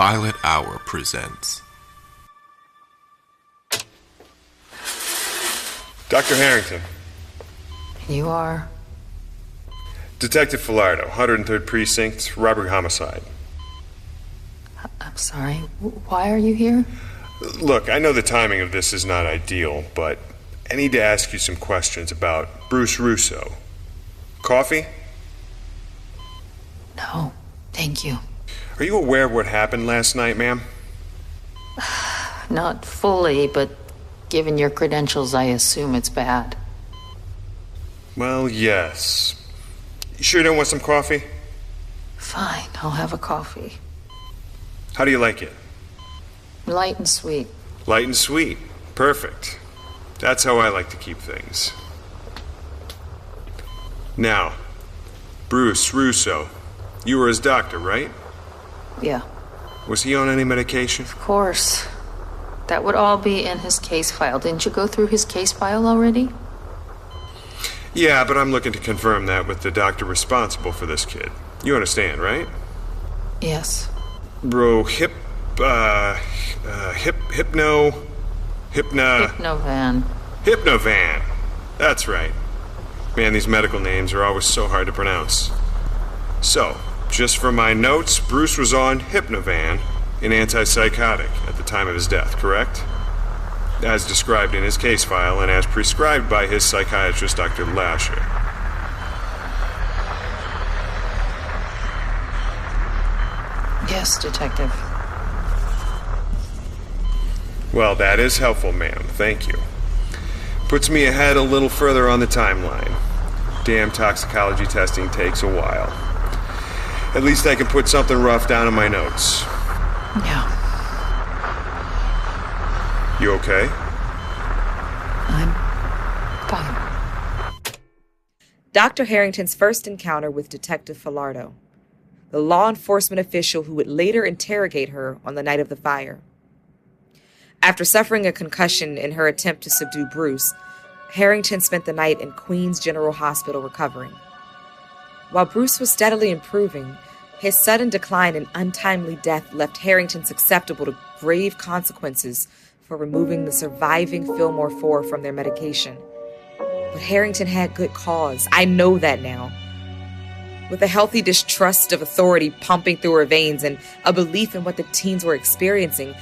Violet Hour presents. Dr. Harrington. You are? Detective Filardo, 103rd Precinct, robbery homicide. I'm sorry. Why are you here? Look, I know the timing of this is not ideal, but I need to ask you some questions about Bruce Russo. Coffee? No, thank you. Are you aware of what happened last night, ma'am? Not fully, but given your credentials, I assume it's bad. Well, yes. You sure you don't want some coffee? Fine, I'll have a coffee. How do you like it? Light and sweet. Light and sweet. Perfect. That's how I like to keep things. Now, Bruce Russo, you were his doctor, right? Yeah. Was he on any medication? Of course. That would all be in his case file. Didn't you go through his case file already? Yeah, but I'm looking to confirm that with the doctor responsible for this kid. You understand, right? Yes. Bro, Hypnovan. That's right. Man, these medical names are always so hard to pronounce. So, just for my notes, Bruce was on Hypnovan, an antipsychotic, at the time of his death, correct? As described in his case file and as prescribed by his psychiatrist, Dr. Lasher. Yes, Detective. Well, that is helpful, ma'am. Thank you. Puts me ahead a little further on the timeline. Damn toxicology testing takes a while. At least I can put something rough down in my notes. Yeah. You okay? I'm fine. Dr. Harrington's first encounter with Detective Filardo, the law enforcement official who would later interrogate her on the night of the fire. After suffering a concussion in her attempt to subdue Bruce, Harrington spent the night in Queens General Hospital recovering. While Bruce was steadily improving, his sudden decline and untimely death left Harrington susceptible to grave consequences for removing the surviving Fillmore 4 from their medication. But Harrington had good cause. I know that now. With a healthy distrust of authority pumping through her veins and a belief in what the teens were experiencing,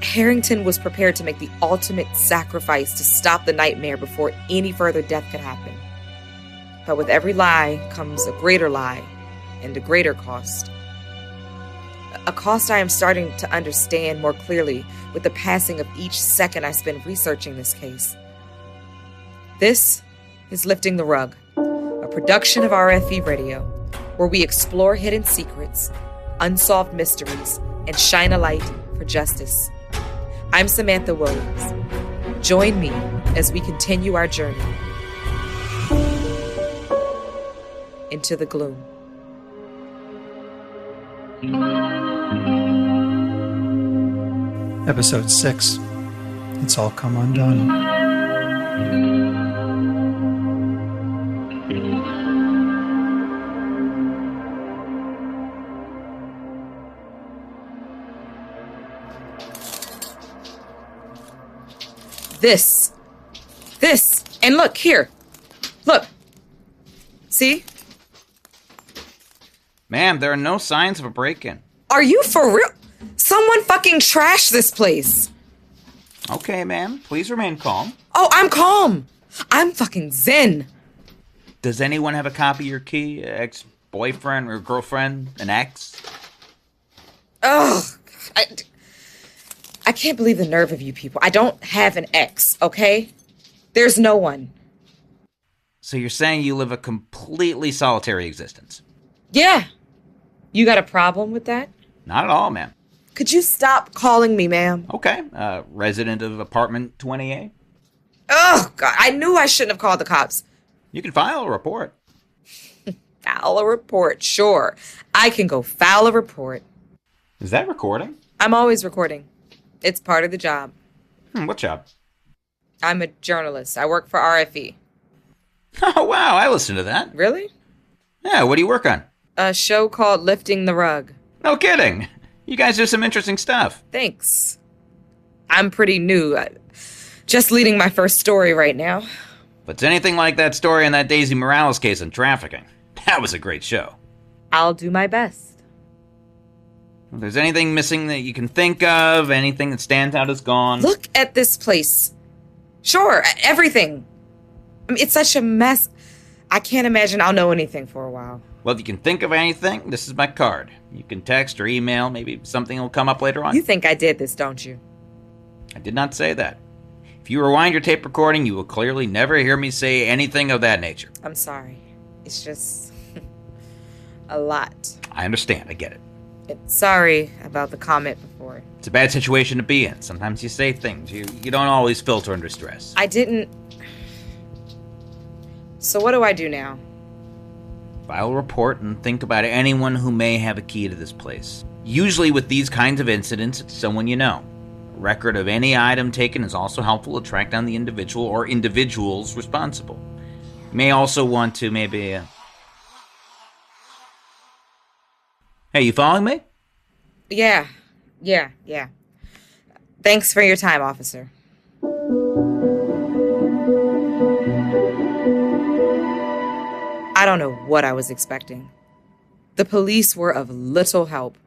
Harrington was prepared to make the ultimate sacrifice to stop the nightmare before any further death could happen. But with every lie comes a greater lie and a greater cost. A cost I am starting to understand more clearly with the passing of each second I spend researching this case. This is Lifting the Rug, a production of RFE Radio, where we explore hidden secrets, unsolved mysteries, and shine a light for justice. I'm Samantha Williams. Join me as we continue our journey into the gloom. Episode 6. It's all come undone. This, and look, here. Look. See? Ma'am, there are no signs of a break-in. Are you for real? Someone fucking trashed this place. Okay, ma'am, please remain calm. Oh, I'm calm. I'm fucking zen. Does anyone have a copy of your key? Ex-boyfriend or girlfriend? An ex? Ugh. I can't believe the nerve of you people. I don't have an ex, okay? There's no one. So you're saying you live a completely solitary existence? Yeah. You got a problem with that? Not at all, ma'am. Could you stop calling me, ma'am? Okay, resident of apartment 28? Oh, God, I knew I shouldn't have called the cops. You can file a report. File a report, sure. I can go file a report. Is that recording? I'm always recording. It's part of the job. What job? I'm a journalist. I work for RFE. Oh, wow, I listened to that. Really? Yeah, what do you work on? A show called Lifting the Rug. No kidding. You guys do some interesting stuff. Thanks. I'm pretty new. Just leading my first story right now. If it's anything like that story in that Daisy Morales case on trafficking, that was a great show. I'll do my best. If there's anything missing that you can think of, anything that stands out as gone... Look at this place. Sure, everything. I mean, it's such a mess. I can't imagine I'll know anything for a while. Well, if you can think of anything, this is my card. You can text or email. Maybe something will come up later on. You think I did this, don't you? I did not say that. If you rewind your tape recording, you will clearly never hear me say anything of that nature. I'm sorry. It's just a lot. I understand. I get it. Sorry about the comment before. It's a bad situation to be in. Sometimes you say things. You don't always filter under stress. I didn't... So what do I do now? File a report and think about anyone who may have a key to this place. Usually with these kinds of incidents, it's someone you know. A record of any item taken is also helpful to track down the individual or individuals responsible. You may also want to maybe... Hey, you following me? Yeah. Thanks for your time, officer. I don't know what I was expecting. The police were of little help.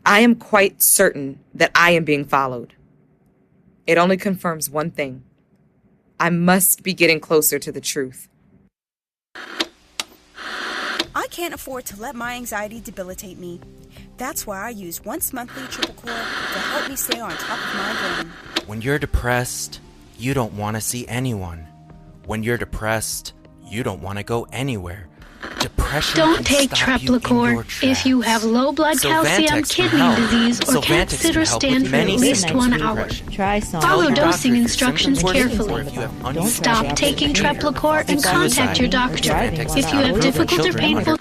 I am quite certain that I am being followed. It only confirms one thing. I must be getting closer to the truth. I can't afford to let my anxiety debilitate me. That's why I use once monthly Triple Core to help me stay on top of my game. When you're depressed, you don't want to see anyone. When you're depressed, you don't want to go anywhere. Depression Don't take Treplicor if you have low blood calcium, kidney disease, or can't sit or stand for at least 1 hour. Follow dosing instructions carefully. Stop taking Treplicor and contact your doctor if you have difficult or painful...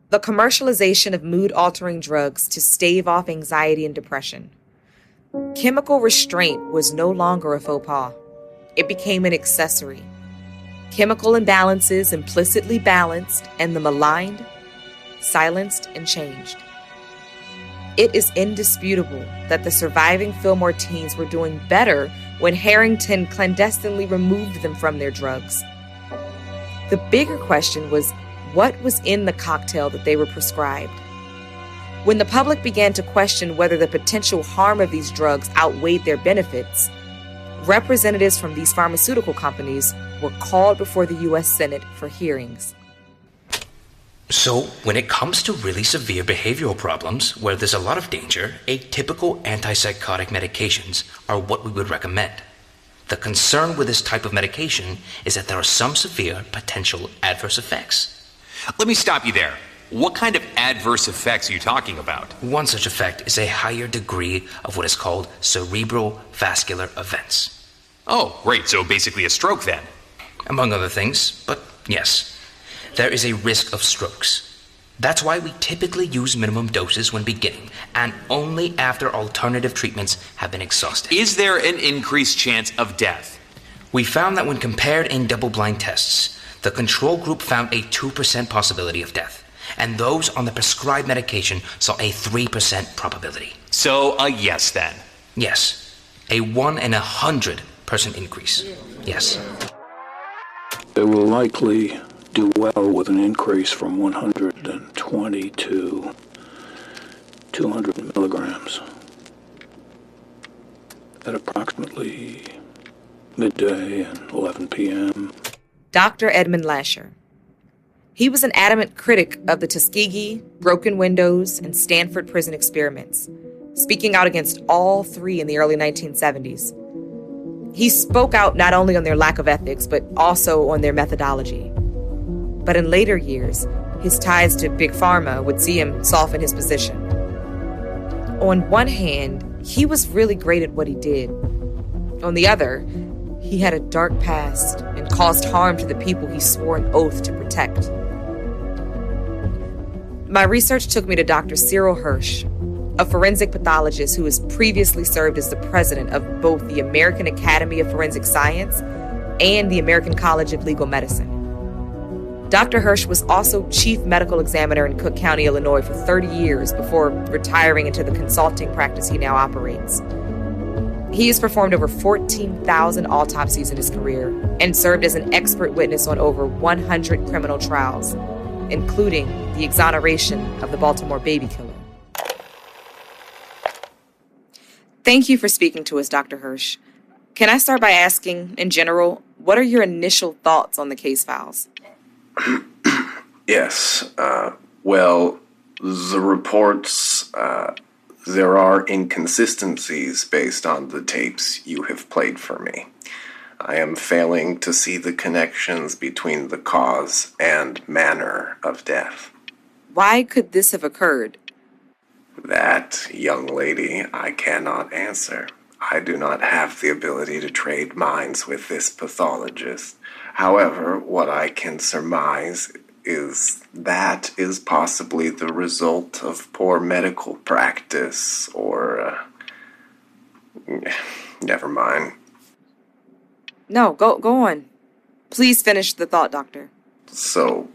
The commercialization of mood-altering drugs to stave off anxiety and depression. Chemical restraint was no longer a faux pas. It became an accessory. Chemical imbalances implicitly balanced, and the maligned, silenced, and changed. It is indisputable that the surviving Fillmore teens were doing better when Harrington clandestinely removed them from their drugs. The bigger question was, what was in the cocktail that they were prescribed? When the public began to question whether the potential harm of these drugs outweighed their benefits, representatives from these pharmaceutical companies were called before the U.S. Senate for hearings. So, when it comes to really severe behavioral problems where there's a lot of danger, atypical antipsychotic medications are what we would recommend. The concern with this type of medication is that there are some severe potential adverse effects. Let me stop you there. What kind of adverse effects are you talking about? One such effect is a higher degree of what is called cerebral vascular events. Oh, great. So basically a stroke then. Among other things, but yes. There is a risk of strokes. That's why we typically use minimum doses when beginning, and only after alternative treatments have been exhausted. Is there an increased chance of death? We found that when compared in double-blind tests, the control group found a 2% possibility of death, and those on the prescribed medication saw a 3% probability. So a yes then? Yes. A 1 in 100% increase. Yes. They will likely do well with an increase from 120 to 200 milligrams at approximately midday and 11 p.m. Dr. Edmund Lasher. He was an adamant critic of the Tuskegee, broken windows, and Stanford prison experiments, speaking out against all three in the early 1970s. He spoke out not only on their lack of ethics, but also on their methodology. But in later years, his ties to Big Pharma would see him soften his position. On one hand, he was really great at what he did. On the other, he had a dark past and caused harm to the people he swore an oath to protect. My research took me to Dr. Cyril Hirsch, a forensic pathologist who has previously served as the president of both the American Academy of Forensic Science and the American College of Legal Medicine. Dr. Hirsch was also chief medical examiner in Cook County, Illinois for 30 years before retiring into the consulting practice he now operates. He has performed over 14,000 autopsies in his career and served as an expert witness on over 100 criminal trials, including the exoneration of the Baltimore baby killer. Thank you for speaking to us, Dr. Hirsch. Can I start by asking, in general, what are your initial thoughts on the case files? Yes. Well, the reports, there are inconsistencies based on the tapes you have played for me. I am failing to see the connections between the cause and manner of death. Why could this have occurred? That, young lady, I cannot answer. I do not have the ability to trade minds with this pathologist. However, what I can surmise is that is possibly the result of poor medical practice, or, never mind. No, go on. Please finish the thought, Doctor. So,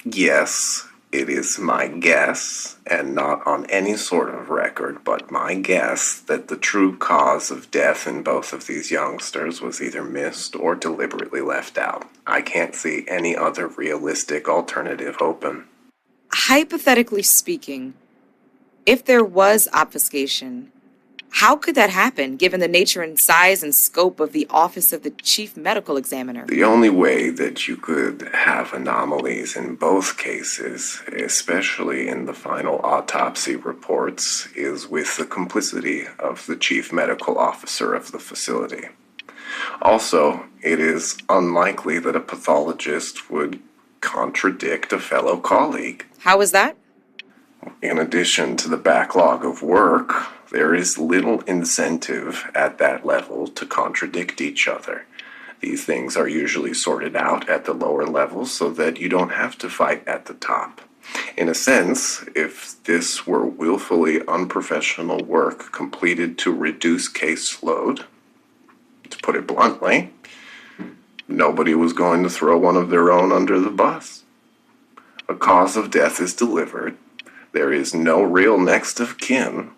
yes, it is my guess, and not on any sort of record, but my guess that the true cause of death in both of these youngsters was either missed or deliberately left out. I can't see any other realistic alternative open. Hypothetically speaking, if there was obfuscation, how could that happen, given the nature and size and scope of the office of the chief medical examiner? The only way that you could have anomalies in both cases, especially in the final autopsy reports, is with the complicity of the chief medical officer of the facility. Also, it is unlikely that a pathologist would contradict a fellow colleague. How is that? In addition to the backlog of work, there is little incentive at that level to contradict each other. These things are usually sorted out at the lower levels so that you don't have to fight at the top. In a sense, if this were willfully unprofessional work completed to reduce caseload, to put it bluntly, nobody was going to throw one of their own under the bus. A cause of death is delivered. There is no real next of kin.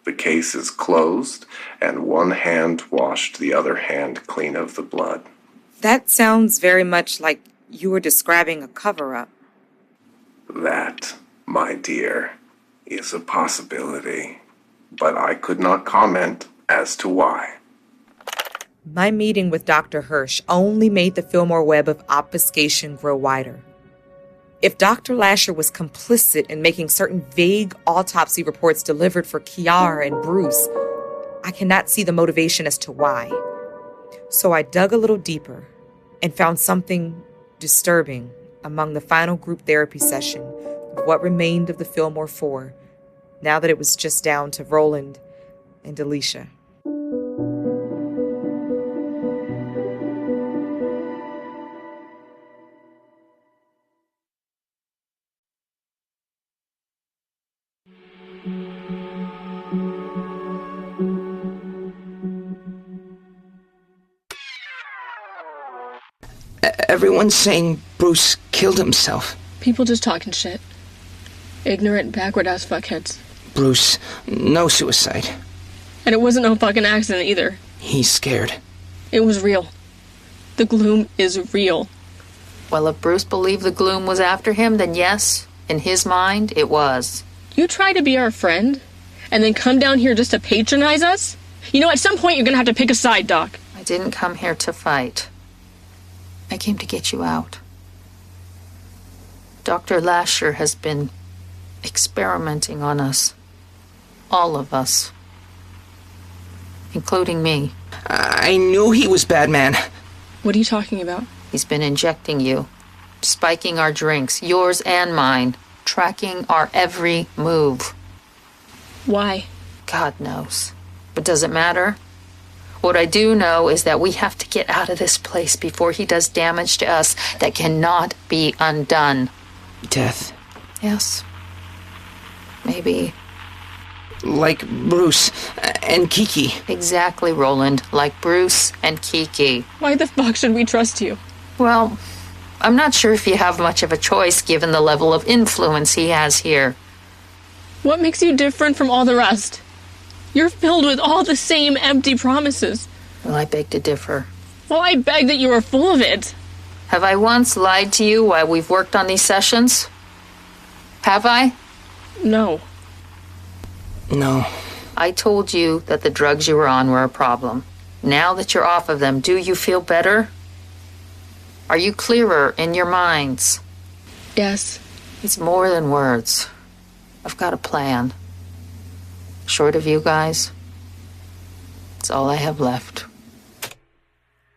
The case is closed, and one hand washed the other hand clean of the blood. That sounds very much like you were describing a cover-up. That, my dear, is a possibility, but I could not comment as to why. My meeting with Dr. Hirsch only made the Fillmore web of obfuscation grow wider. If Dr. Lasher was complicit in making certain vague autopsy reports delivered for Kiara and Bruce, I cannot see the motivation as to why. So I dug a little deeper and found something disturbing among the final group therapy session of what remained of the Fillmore Four, now that it was just down to Roland and Alicia. Everyone's saying Bruce killed himself. People just talking shit. Ignorant, backward-ass fuckheads. Bruce, no suicide. And it wasn't no fucking accident either. He's scared. It was real. The Gloom is real. Well, if Bruce believed the Gloom was after him, then yes, in his mind, it was. You try to be our friend, and then come down here just to patronize us? You know, at some point you're gonna have to pick a side, Doc. I didn't come here to fight. I came to get you out. Dr. Lasher has been experimenting on us. All of us. Including me. I knew he was bad, man. What are you talking about? He's been injecting you, spiking our drinks, yours and mine, tracking our every move. Why? God knows. But does it matter? What I do know is that we have to get out of this place before he does damage to us that cannot be undone. Death. Yes. Maybe. Like Bruce and Kiki. Exactly, Roland. Like Bruce and Kiki. Why the fuck should we trust you? Well, I'm not sure if you have much of a choice given the level of influence he has here. What makes you different from all the rest? You're filled with all the same empty promises. Well, I beg to differ. Well, I beg that you are full of it. Have I once lied to you while we've worked on these sessions? Have I? No. No. I told you that the drugs you were on were a problem. Now that you're off of them, do you feel better? Are you clearer in your minds? Yes. It's more than words. I've got a plan. Short of you guys, it's all I have left.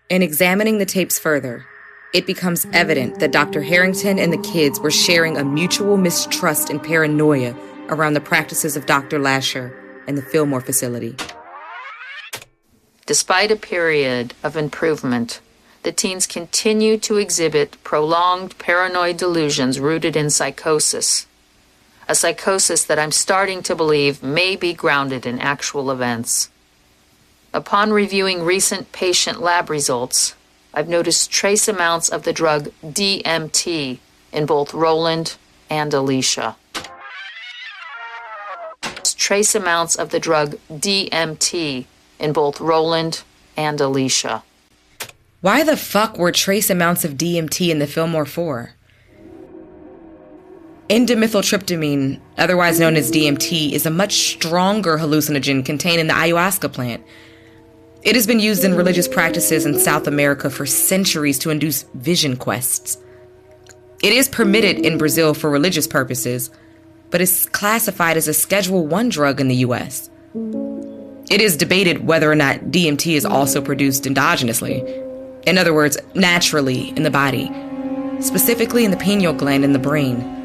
In examining the tapes further, it becomes evident that Dr. Harrington and the kids were sharing a mutual mistrust and paranoia around the practices of Dr. Lasher and the Fillmore facility. Despite a period of improvement, the teens continue to exhibit prolonged paranoid delusions rooted in psychosis. A psychosis that I'm starting to believe may be grounded in actual events. Upon reviewing recent patient lab results, I've noticed trace amounts of the drug DMT in both Roland and Alicia. Trace amounts of the drug DMT in both Roland and Alicia. Why the fuck were trace amounts of DMT in the Fillmore 4? N-dimethyltryptamine, otherwise known as DMT, is a much stronger hallucinogen contained in the ayahuasca plant. It has been used in religious practices in South America for centuries to induce vision quests. It is permitted in Brazil for religious purposes, but is classified as a Schedule I drug in the U.S. It is debated whether or not DMT is also produced endogenously. In other words, naturally in the body, specifically in the pineal gland in the brain.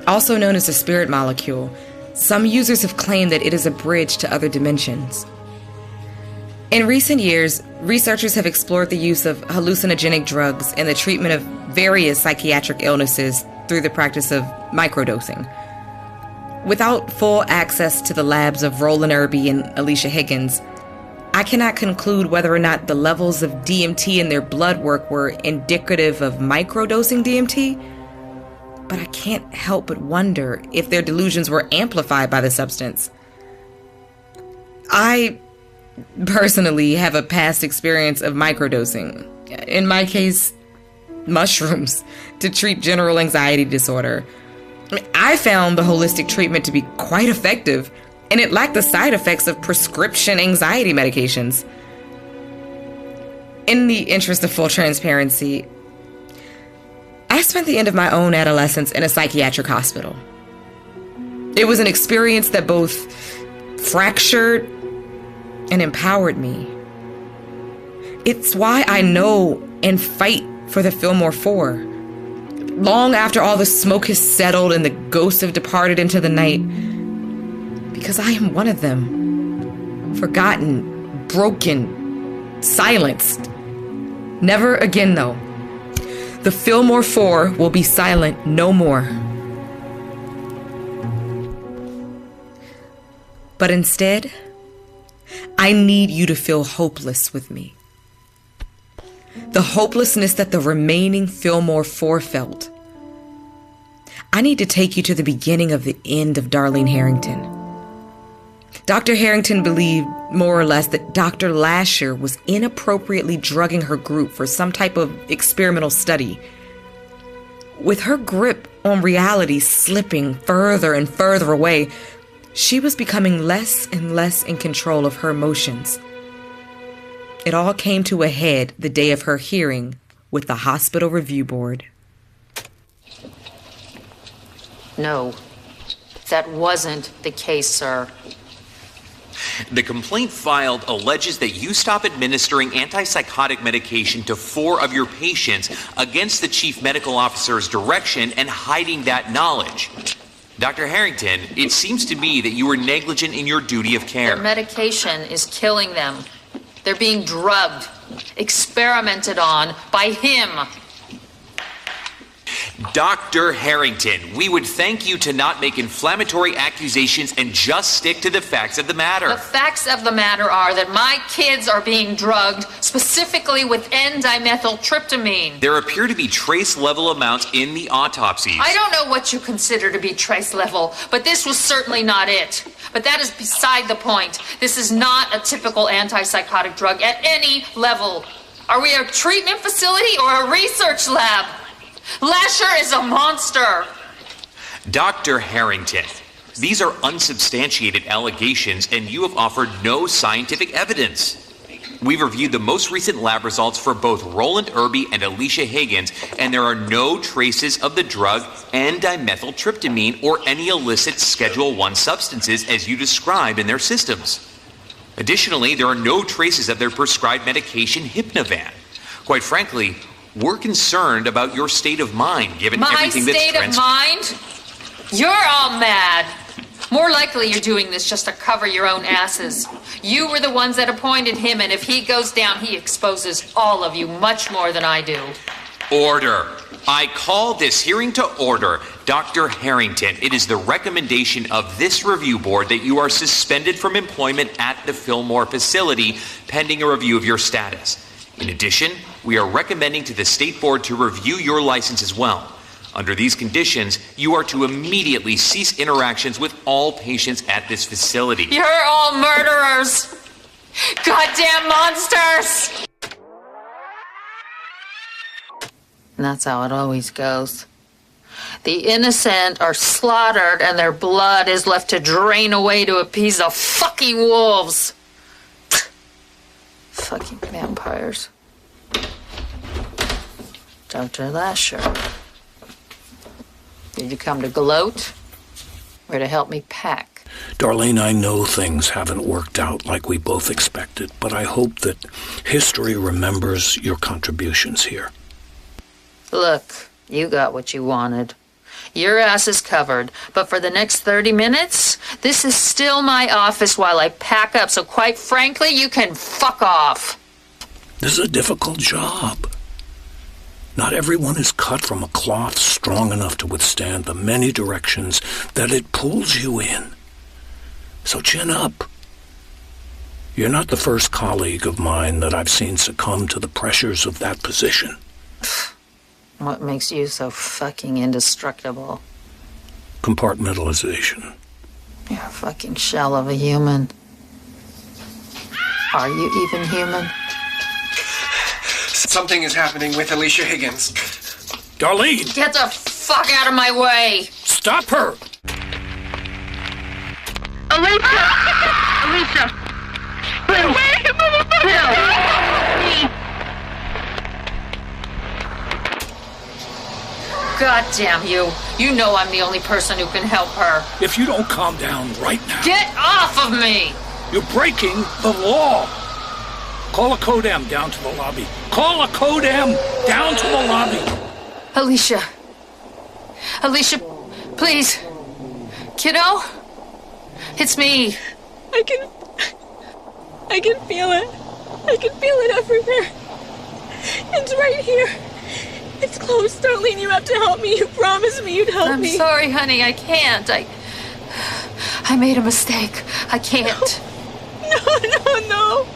Also known as the spirit molecule, some users have claimed that it is a bridge to other dimensions. In recent years, researchers have explored the use of hallucinogenic drugs in the treatment of various psychiatric illnesses through the practice of microdosing. Without full access to the labs of Roland Irby and Alicia Higgins, I cannot conclude whether or not the levels of DMT in their blood work were indicative of microdosing DMT, but I can't help but wonder if their delusions were amplified by the substance. I personally have a past experience of microdosing. In my case, mushrooms, to treat general anxiety disorder. I found the holistic treatment to be quite effective, and it lacked the side effects of prescription anxiety medications. In the interest of full transparency, I spent the end of my own adolescence in a psychiatric hospital. It was an experience that both fractured and empowered me. It's why I know and fight for the Fillmore 4. Long after all the smoke has settled and the ghosts have departed into the night, because I am one of them. Forgotten, broken, silenced. Never again, though. The Fillmore 4 will be silent no more. But instead, I need you to feel hopeless with me. The hopelessness that the remaining Fillmore 4 felt. I need to take you to the beginning of the end of Darlene Harrington. Dr. Harrington believed, more or less, that Dr. Lasher was inappropriately drugging her group for some type of experimental study. With her grip on reality slipping further and further away, she was becoming less and less in control of her emotions. It all came to a head the day of her hearing with the hospital review board. No, that wasn't the case, sir. The complaint filed alleges that you stop administering antipsychotic medication to 4 of your patients against the chief medical officer's direction and hiding that knowledge. Dr. Harrington, it seems to me that you were negligent in your duty of care. Their medication is killing them. They're being drugged, experimented on by him. Dr. Harrington, we would thank you to not make inflammatory accusations and just stick to the facts of the matter. The facts of the matter are that my kids are being drugged, specifically with N-dimethyltryptamine. There appear to be trace level amounts in the autopsies. I don't know what you consider to be trace level, but this was certainly not it. But that is beside the point. This is not a typical antipsychotic drug at any level. Are we a treatment facility or a research lab? Lasher is a monster! Dr. Harrington, these are unsubstantiated allegations and you have offered no scientific evidence. We've reviewed the most recent lab results for both Roland Irby and Alicia Higgins, and there are no traces of the drug N-dimethyltryptamine or any illicit Schedule I substances as you described in their systems. Additionally, there are no traces of their prescribed medication Hypnovan. Quite frankly, we're concerned about your state of mind, given everything that's My state of mind? You're all mad. More likely you're doing this just to cover your own asses. You were the ones that appointed him, and if he goes down, he exposes all of you much more than I do. Order. I call this hearing to order. Dr. Harrington, it is the recommendation of this review board that you are suspended from employment at the Fillmore facility pending a review of your status. In addition, we are recommending to the state board to review your license as well. Under these conditions, you are to immediately cease interactions with all patients at this facility. You're all murderers! Goddamn monsters! And that's how it always goes. The innocent are slaughtered and their blood is left to drain away to appease the fucking wolves. Fucking vampires. Dr. Lasher. Did you come to gloat or to help me pack? Darlene, I know things haven't worked out like we both expected, but I hope that history remembers your contributions here. Look, you got what you wanted. Your ass is covered, but for the next 30 minutes, this is still my office while I pack up, so quite frankly, you can fuck off. This is a difficult job. Not everyone is cut from a cloth strong enough to withstand the many directions that it pulls you in. So chin up. You're not the first colleague of mine that I've seen succumb to the pressures of that position. What makes you so fucking indestructible? Compartmentalization. You're a fucking shell of a human. Are you even human? Something is happening with Alicia Higgins. Darlene! Get the fuck out of my way! Stop her! Alicia! Bill! God damn you. You know I'm the only person who can help her. If you don't calm down right now... Get off of me! You're breaking the law! Call a Codam down to the lobby. Call a Codam down to the lobby. Alicia, please. Kiddo? It's me. I can feel it. I can feel it everywhere. It's right here. It's close, Darlene. You have to help me. You promised me you'd help me. I'm sorry, honey. I can't. I made a mistake. I can't. No.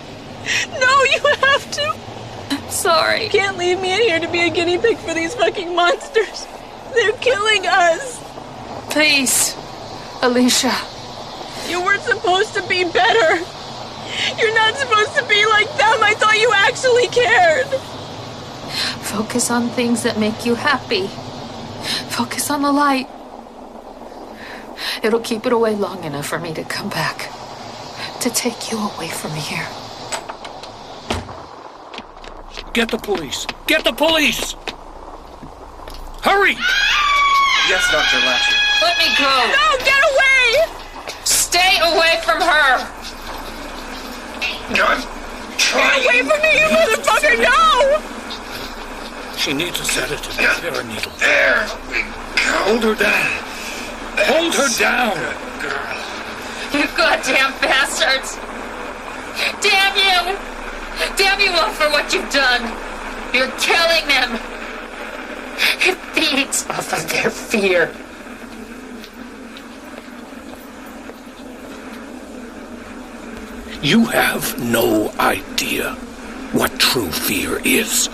No, you have to. I'm sorry. You can't leave me in here to be a guinea pig for these fucking monsters. They're killing us. Please, Alicia. You weren't supposed to be better. You're not supposed to be like them. I thought you actually cared. Focus on things that make you happy. Focus on the light. It'll keep it away long enough for me to come back. To take you away from here. Get the police! Get the police! Hurry! Yes, Dr. Lasher. Let me go! No, get away! Stay away from her! I'm trying. Get away from me, you motherfucker! No! She needs a sedative. Get her needle. There we go. Hold her down. Hold her down. Girl. You goddamn bastards! Damn you! Damn you all for what you've done! You're killing them! It feeds off of their fear. You have no idea what true fear is.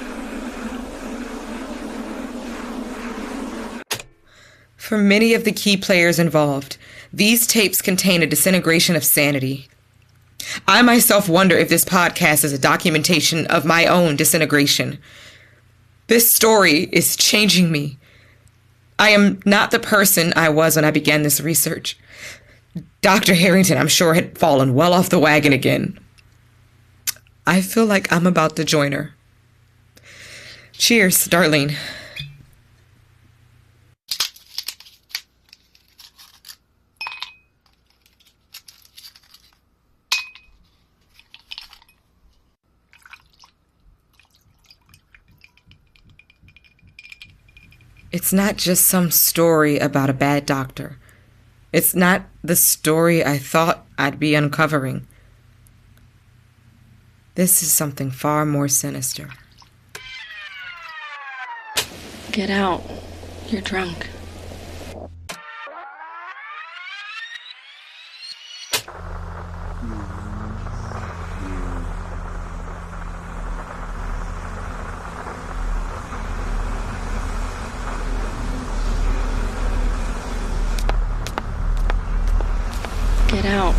For many of the key players involved, these tapes contain a disintegration of sanity. I myself wonder if this podcast is a documentation of my own disintegration. This story is changing me. I am not the person I was when I began this research. Dr. Harrington, I'm sure, had fallen well off the wagon again. I feel like I'm about to join her. Cheers, Darlene. It's not just some story about a bad doctor. It's not the story I thought I'd be uncovering. This is something far more sinister. Get out. You're drunk. Get out.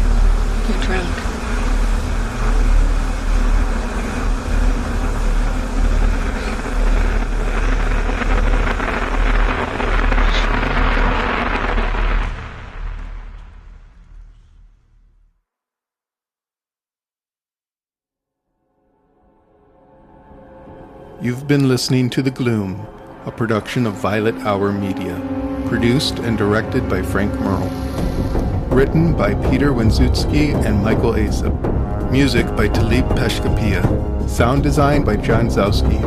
You're drunk. You've been listening to The Gloom, a production of Violet Hour Media, produced and directed by Frank Merle. Written by Peter Wenzutski and Michael Asap. Music by Talib Peshkapia. Sound design by John Zowski.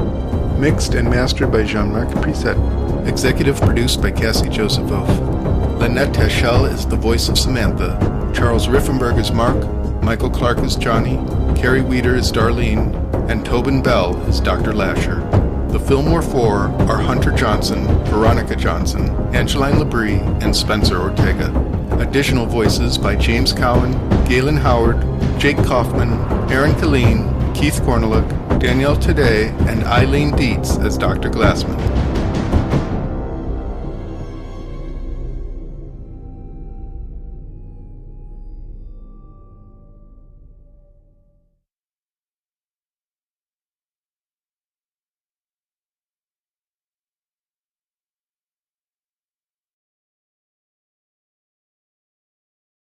Mixed and mastered by Jean-Marc Preset. Executive produced by Cassie Josephoff. Lynette Teschel is the voice of Samantha. Charles Riffenberg is Mark. Michael Clark is Johnny. Carrie Weeder is Darlene. And Tobin Bell is Dr. Lasher. The Fillmore Four are Hunter Johnson, Veronica Johnson, Angeline Labrie, and Spencer Ortega. Additional voices by James Cowan, Galen Howard, Jake Kaufman, Aaron Killeen, Keith Cornelick, Danielle Today, and Eileen Dietz as Dr. Glassman.